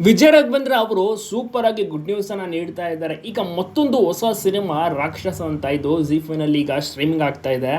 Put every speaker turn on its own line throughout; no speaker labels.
ವಿಜಯ್ ರಾಘವೇಂದ್ರ ಅವರು ಸೂಪರ್ ಆಗಿ good news ಅನ್ನ ನೀಡ್ತಾ ಇದ್ದಾರೆ. ಈಗ ಮತ್ತೊಂದು ಹೊಸ ಸಿನಿಮಾ ರಾಕ್ಷಸ ಅಂತ ಇದು ಜೀಫ್ನಲ್ಲಿ ಈಗ ಸ್ಟ್ರೀಮಿಂಗ್ ಆಗ್ತಾ ಇದೆ.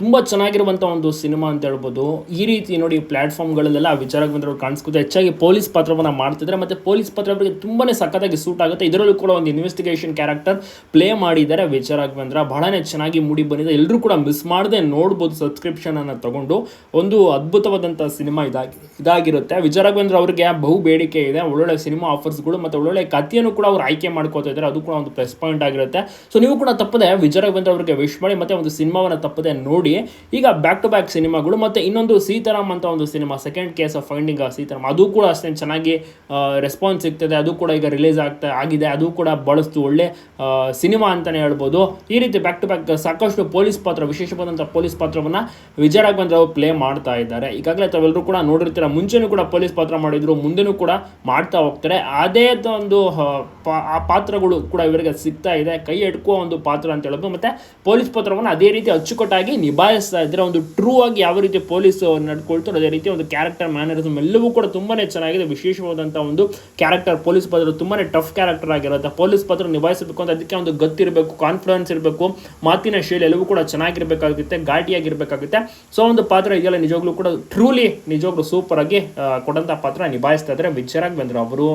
ತುಂಬ ಚೆನ್ನಾಗಿರುವಂಥ ಒಂದು ಸಿನಿಮಾ ಅಂತ ಹೇಳ್ಬೋದು. ಈ ರೀತಿ ನೋಡಿ ಪ್ಲ್ಯಾಟ್ಫಾರ್ಮ್ಗಳಲ್ಲೆಲ್ಲ ವಿಜಯ್ ರಾಘವೇಂದ್ರ ಅವರು ಕಾಣಿಸ್ಕೊತಾರೆ. ಹೆಚ್ಚಾಗಿ ಪೊಲೀಸ್ ಪಾತ್ರವನ್ನು ಮಾಡ್ತಿದ್ದಾರೆ ಮತ್ತು ಪೊಲೀಸ್ ಪಾತ್ರ ಅವರಿಗೆ ತುಂಬಾ ಸಖತ್ತಾಗಿ ಸೂಟ್ ಆಗುತ್ತೆ. ಇದರಲ್ಲೂ ಕೂಡ ಒಂದು ಇನ್ವೆಸ್ಟಿಗೇಷನ್ ಕ್ಯಾರೆಕ್ಟರ್ ಪ್ಲೇ ಮಾಡಿದ್ದಾರೆ ವಿಜಯ್ ರಾಘವೇಂದ್ರ. ಬಹಳನೇ ಚೆನ್ನಾಗಿ ಮೂಡಿ ಬಂದಿದೆ. ಎಲ್ಲರೂ ಕೂಡ ಮಿಸ್ ಮಾಡದೆ ನೋಡ್ಬೋದು. ಸಬ್ಸ್ಕ್ರಿಪ್ಷನನ್ನು ತಗೊಂಡು ಒಂದು ಅದ್ಭುತವಾದಂಥ ಸಿನಿಮಾ ಇದಾಗಿರುತ್ತೆ. ವಿಜಯ್ ರಾಘವೇಂದ್ರ ಅವರಿಗೆ ಬಹು ಬೇಡಿಕೆ ಇದೆ. ಒಳ್ಳೊಳ್ಳೆ ಸಿನಿಮಾ ಆಫರ್ಸ್ಗಳು ಮತ್ತು ಒಳ್ಳೊಳ್ಳೆ ಕಥೆಯನ್ನು ಕೂಡ ಅವರು ಆಯ್ಕೆ ಮಾಡ್ಕೋತಾ ಇದ್ದಾರೆ. ಅದು ಕೂಡ ಒಂದು ಪ್ಲಸ್ ಪಾಯಿಂಟ್ ಆಗಿರುತ್ತೆ. ಸೊ ನೀವು ಕೂಡ ತಪ್ಪದೆ ವಿಜಯ್ ರಾಘವೇಂದ್ರ ಅವರಿಗೆ ವಿಶ್ ಮಾಡಿ ಮತ್ತು ಒಂದು ಸಿನಿಮಾವನ್ನು ತಪ್ಪದೆ ನೋಡಿ. ಈಗ ಬ್ಯಾಕ್ ಟು ಬ್ಯಾಕ್ ಸಿನಿಮಾಗಳು ಮತ್ತು ಇನ್ನೊಂದು ಸೀತಾರಾಮ್ ಅಂತ ಒಂದು cinema, second case of finding Sitaram, ಅದು ಕೂಡ ಅಷ್ಟೇ ಚೆನ್ನಾಗಿ ರೆಸ್ಪಾನ್ಸ್ ಸಿಗ್ತದೆ. ಅದು ಕೂಡ ಈಗ ರಿಲೀಸ್ ಆಗಿದೆ. ಅದು ಕೂಡ ಬಹಳಷ್ಟು ಒಳ್ಳೆ ಸಿನಿಮಾ ಅಂತಲೇ ಹೇಳ್ಬೋದು. ಈ ರೀತಿ ಬ್ಯಾಕ್ ಟು ಬ್ಯಾಕ್ ಸಾಕಷ್ಟು ಪೊಲೀಸ್ ಪಾತ್ರ, ವಿಶೇಷವಾದಂಥ ಪೊಲೀಸ್ ಪಾತ್ರವನ್ನು ವಿಜಯ್ ರಾಘವೇಂದ್ರ ಅವರು ಪ್ಲೇ ಮಾಡ್ತಾ ಇದ್ದಾರೆ. ಈಗಾಗಲೇ ತಾವೆಲ್ಲರೂ ಕೂಡ ನೋಡಿರ್ತೀರ, ಮುಂಚೆನೂ ಕೂಡ ಪೊಲೀಸ್ ಪಾತ್ರ ಮಾಡಿದ್ರು, ಮುಂದೆನೂ ಕೂಡ ಮಾಡ್ತಾ ಹೋಗ್ತಾರೆ. ಅದೇ ಒಂದು ಆ ಪಾತ್ರಗಳು ಕೂಡ ಇವರಿಗೆ ಸಿಗ್ತಾ ಇದೆ. ಕೈ ಎಡ್ಕುವ ಒಂದು ಪಾತ್ರ ಅಂತ ಹೇಳ್ಬೋದು. ಮತ್ತು ಪೊಲೀಸ್ ಪಾತ್ರವನ್ನು ಅದೇ ರೀತಿ ಅಚ್ಚುಕಟ್ಟಾಗಿ ನಿಭಾಯಿಸ್ತಾ ಇದ್ದಾರೆ. ಒಂದು ಟ್ರೂ ಆಗಿ ಯಾವ ರೀತಿ ಪೊಲೀಸ್ ನಡ್ಕೊಳ್ತಾರೆ ಅದೇ ರೀತಿ ಒಂದು ಕ್ಯಾರೆಕ್ಟರ್ ಮ್ಯಾನರಿಸಮ್ ಎಲ್ಲವೂ ಕೂಡ ತುಂಬಾನೇ ಚೆನ್ನಾಗಿದೆ. ವಿಶೇಷವಾದಂಥ ಒಂದು ಕ್ಯಾರೆಕ್ಟರ್, ಪೊಲೀಸ್ ಪಾತ್ರ ತುಂಬಾನೇ ಟಫ್ ಕ್ಯಾರೆಕ್ಟರ್ ಆಗಿರುತ್ತೆ. ಪೊಲೀಸ್ ಪಾತ್ರ ನಿಭಾಯಿಸಬೇಕು ಅಂತ ಅದಕ್ಕೆ ಒಂದು ಗತ್ತಿರಬೇಕು, ಕಾನ್ಫಿಡೆನ್ಸ್ ಇರಬೇಕು, ಮಾತಿನ ಶೈಲಿ ಎಲ್ಲವೂ ಕೂಡ ಚೆನ್ನಾಗಿರ್ಬೇಕಾಗುತ್ತೆ, ಘಾಟಿಯಾಗಿರ್ಬೇಕಾಗುತ್ತೆ. ಸೊ ಒಂದು ಪಾತ್ರ ಇದೆಯಲ್ಲ ನಿಜವಾಗ್ಲೂ ಕೂಡ ನಿಜವಾಗ್ಲೂ ಸೂಪರ್ ಆಗಿ ಕೊಟ್ಟಂತ ಪಾತ್ರ ನಿಭಾಯಿಸ್ತಾ ಇದ್ದಾರೆ ವಿಜಯ್ ರಾಘವೇಂದ್ರ ಅವರು.